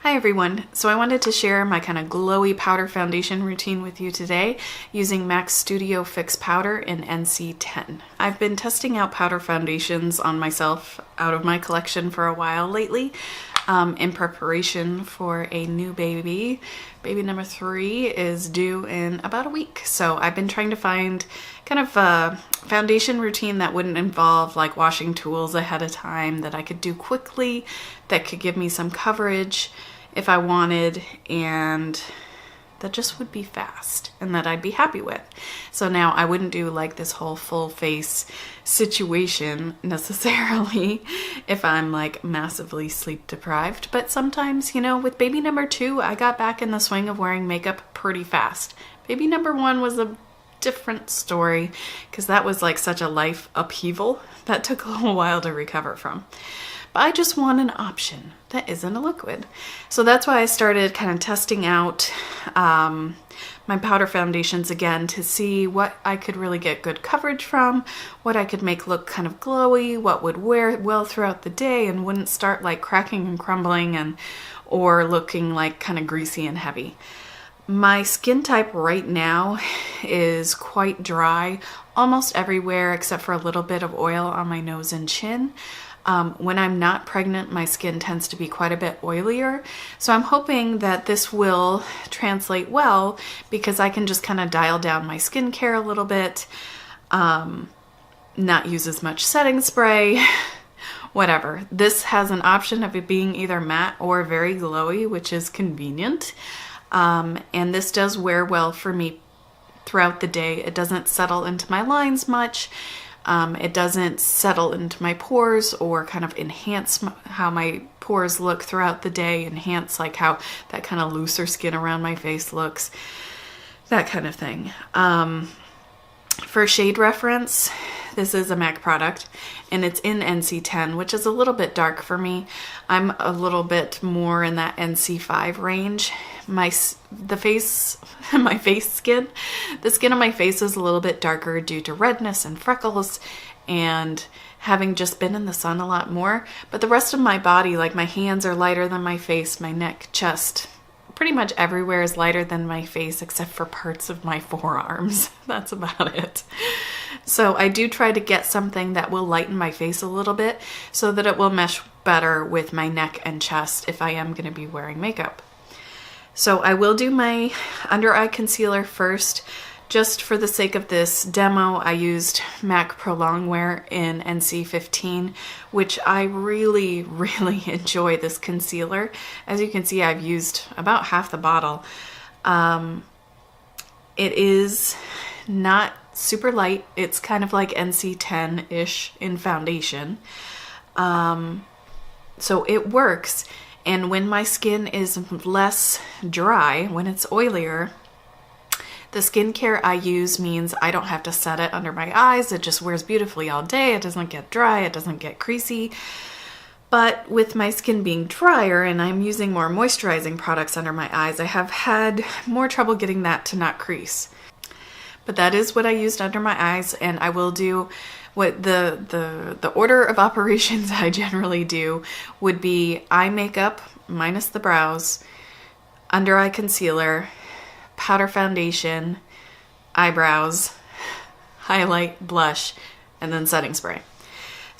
Hi everyone, so I wanted to share my kind of glowy powder foundation routine with you today using MAC Studio Fix Powder in NC10. I've been testing out powder foundations on myself out of my collection for a while lately in preparation for a new baby. Baby number 3 is due in about a week, so I've been trying to find kind of a foundation routine that wouldn't involve like washing tools ahead of time, that I could do quickly, that could give me some coverage if I wanted, and that just would be fast and that I'd be happy with. So now I wouldn't do like this whole full face situation necessarily if I'm like massively sleep deprived, but sometimes, you know, with baby number 2 I got back in the swing of wearing makeup pretty fast. Baby number 1 was a different story because that was like such a life upheaval that took a little while to recover from. But I just want an option that isn't a liquid. So that's why I started kind of testing out my powder foundations again to see what I could really get good coverage from, what I could make look kind of glowy, what would wear well throughout the day and wouldn't start like cracking and crumbling or looking like kind of greasy and heavy. My skin type right now is quite dry, almost everywhere except for a little bit of oil on my nose and chin. When I'm not pregnant, my skin tends to be quite a bit oilier. So I'm hoping that this will translate well because I can just kind of dial down my skincare a little bit, not use as much setting spray, whatever. This has an option of it being either matte or very glowy, which is convenient. And this does wear well for me throughout the day. It doesn't settle into my lines much. It doesn't settle into my pores or kind of enhance how my pores look throughout the day, enhance like how that kind of looser skin around my face looks, that kind of thing. For shade reference, this is a MAC product and it's in NC10, which is a little bit dark for me. I'm a little bit more in that NC5 range. The skin on my face is a little bit darker due to redness and freckles and having just been in the sun a lot more. But the rest of my body, like my hands are lighter than my face, my neck, chest, pretty much everywhere is lighter than my face except for parts of my forearms. That's about it. So I do try to get something that will lighten my face a little bit so that it will mesh better with my neck and chest if I am going to be wearing makeup. So I will do my under eye concealer first. Just for the sake of this demo, I used MAC Pro Longwear in NC15, which I really, really enjoy this concealer. As you can see, I've used about half the bottle. It is not super light. It's kind of like NC10-ish in foundation. So it works. And when my skin is less dry, when it's oilier, the skincare I use means I don't have to set it under my eyes. It just wears beautifully all day. It doesn't get dry. It doesn't get creasy. But with my skin being drier and I'm using more moisturizing products under my eyes, I have had more trouble getting that to not crease. But that is what I used under my eyes, and I will do what the order of operations I generally do would be eye makeup minus the brows, under eye concealer, powder foundation, eyebrows, highlight, blush, and then setting spray.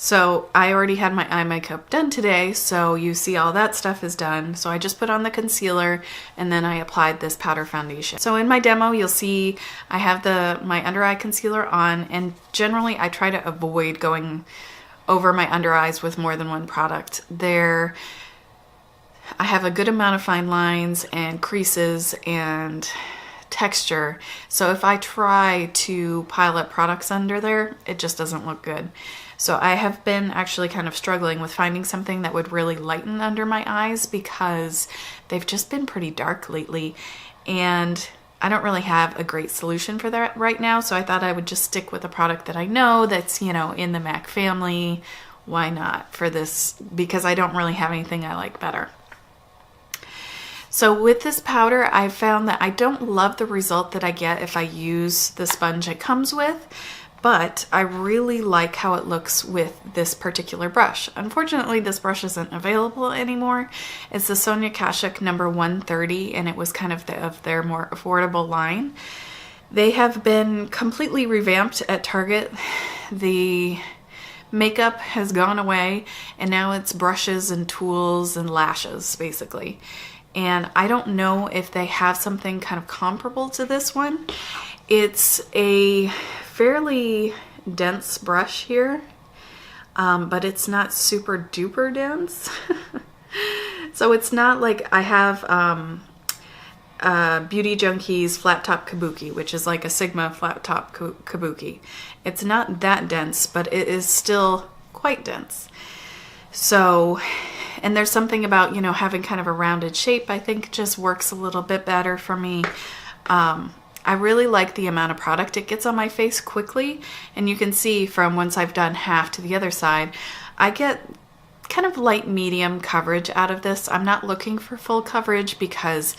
So I already had my eye makeup done today, so you see all that stuff is done. So I just put on the concealer and then I applied this powder foundation. So in my demo, you'll see I have my under eye concealer on, and generally I try to avoid going over my under eyes with more than one product. I have a good amount of fine lines and creases and texture, so if I try to pile up products under there, it just doesn't look good. So I have been actually kind of struggling with finding something that would really lighten under my eyes because they've just been pretty dark lately, and I don't really have a great solution for that right now, so I thought I would just stick with a product that I know that's, you know, in the MAC family. Why not for this? Because I don't really have anything I like better. So with this powder, I found that I don't love the result that I get if I use the sponge it comes with, but I really like how it looks with this particular brush. Unfortunately, this brush isn't available anymore. It's the Sonia Kashuk number 130, and it was kind of their more affordable line. They have been completely revamped at Target. The makeup has gone away, and now it's brushes and tools and lashes, basically. And I don't know if they have something kind of comparable to this one. It's a fairly dense brush here, but it's not super duper dense. So it's not like I have Beauty Junkie's Flat Top Kabuki, which is like a Sigma Flat Top Kabuki. It's not that dense, but it is still quite dense. So, and there's something about, you know, having kind of a rounded shape, I think just works a little bit better for me. I really like the amount of product it gets on my face quickly, and you can see from once I've done half to the other side, I get kind of light medium coverage out of this. I'm not looking for full coverage because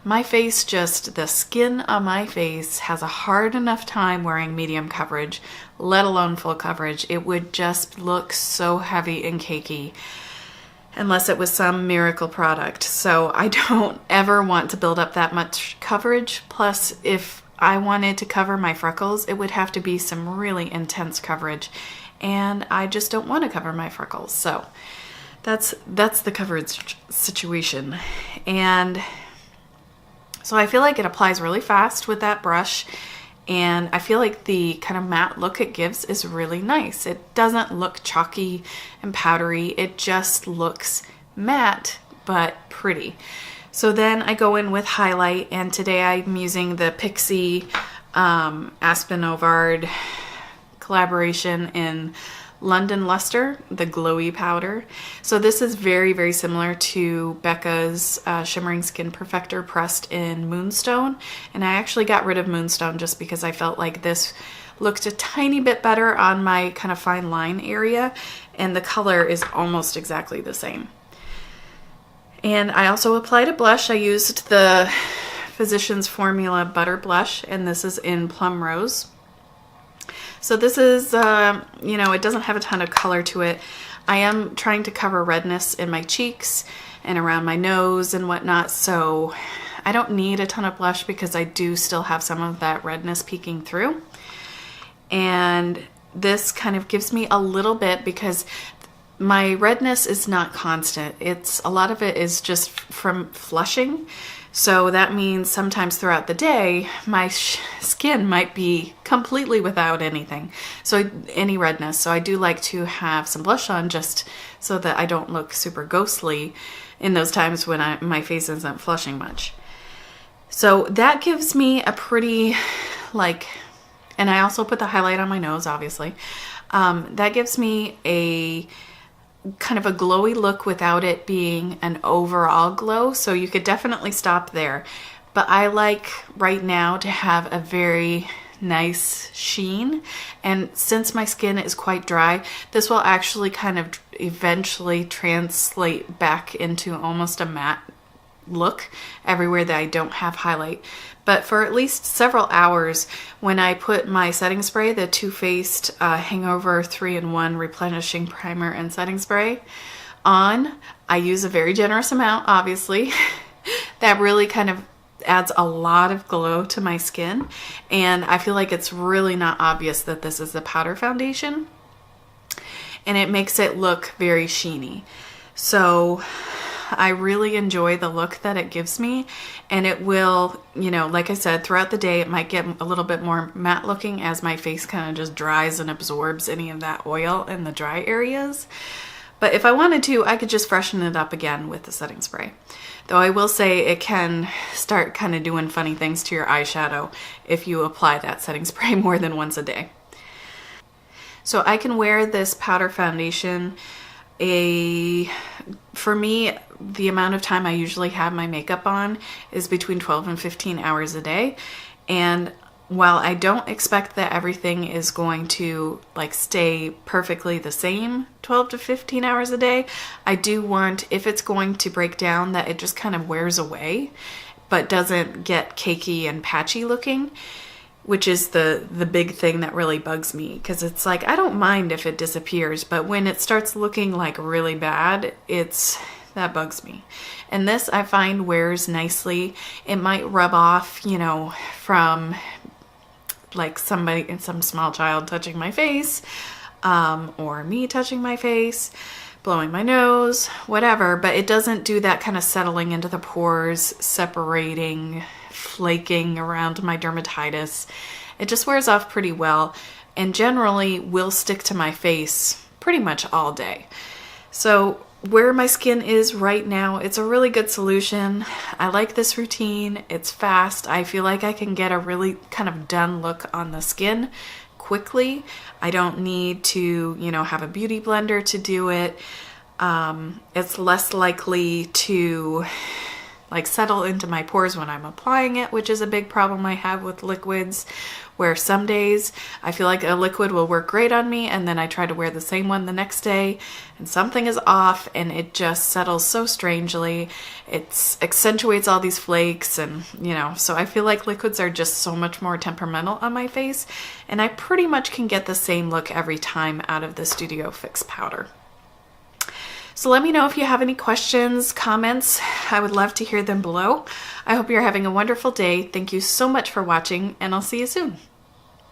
my face, just the skin on my face has a hard enough time wearing medium coverage, let alone full coverage. It would just look so heavy and cakey unless it was some miracle product. So I don't ever want to build up that much coverage. Plus, if I wanted to cover my freckles, it would have to be some really intense coverage, and I just don't want to cover my freckles. So that's the coverage situation. And so I feel like it applies really fast with that brush, and I feel like the kind of matte look it gives is really nice. It doesn't look chalky and powdery. It just looks matte, but pretty. So then I go in with highlight, and today I'm using the Pixi Aspynovard collaboration in London Lustre, the glowy powder. So this is very, very similar to Becca's Shimmering Skin Perfector pressed in Moonstone. And I actually got rid of Moonstone just because I felt like this looked a tiny bit better on my kind of fine line area. And the color is almost exactly the same. And I also applied a blush. I used the Physicians Formula Butter Blush, and this is in Plum Rose. So this is, you know, it doesn't have a ton of color to it. I am trying to cover redness in my cheeks and around my nose and whatnot, so I don't need a ton of blush because I do still have some of that redness peeking through. And this kind of gives me a little bit because my redness is not constant. A lot of it is just from flushing. So that means sometimes throughout the day, my skin might be completely without anything, so any redness. So I do like to have some blush on just so that I don't look super ghostly in those times when my face isn't flushing much. So that gives me a pretty, and I also put the highlight on my nose, obviously. That gives me a kind of a glowy look without it being an overall glow, so you could definitely stop there. But I like right now to have a very nice sheen, and since my skin is quite dry, this will actually kind of eventually translate back into almost a matte look everywhere that I don't have highlight. But for at least several hours, when I put my setting spray, the Too Faced Hangover 3-in-1 Replenishing Primer and Setting Spray on, I use a very generous amount, obviously. That really kind of adds a lot of glow to my skin, and I feel like it's really not obvious that this is a powder foundation, and it makes it look very sheeny. So I really enjoy the look that it gives me, and it will, you know, like I said, throughout the day it might get a little bit more matte looking as my face kind of just dries and absorbs any of that oil in the dry areas. But if I wanted to, I could just freshen it up again with the setting spray. Though I will say it can start kind of doing funny things to your eyeshadow if you apply that setting spray more than once a day. So I can wear this powder foundation for me, the amount of time I usually have my makeup on is between 12 and 15 hours a day. And while I don't expect that everything is going to stay perfectly the same 12 to 15 hours a day, I do want, if it's going to break down, that it just kind of wears away but doesn't get cakey and patchy looking. which is the big thing that really bugs me, because it's like, I don't mind if it disappears, but when it starts looking like really bad, that bugs me. And this I find wears nicely. It might rub off, you know, from like some small child touching my face, or me touching my face, blowing my nose, whatever, but it doesn't do that kind of settling into the pores, separating, flaking around my dermatitis. It just wears off pretty well and generally will stick to my face pretty much all day. So where my skin is right now, it's a really good solution. I like this routine. It's fast. I feel like I can get a really kind of done look on the skin quickly. I don't need to, you know, have a beauty blender to do it. It's less likely to like settle into my pores when I'm applying it, which is a big problem I have with liquids, where some days I feel like a liquid will work great on me and then I try to wear the same one the next day and something is off and it just settles so strangely. It accentuates all these flakes and, you know, so I feel like liquids are just so much more temperamental on my face, and I pretty much can get the same look every time out of the Studio Fix powder. So let me know if you have any questions, comments. I would love to hear them below. I hope you're having a wonderful day. Thank you so much for watching, and I'll see you soon.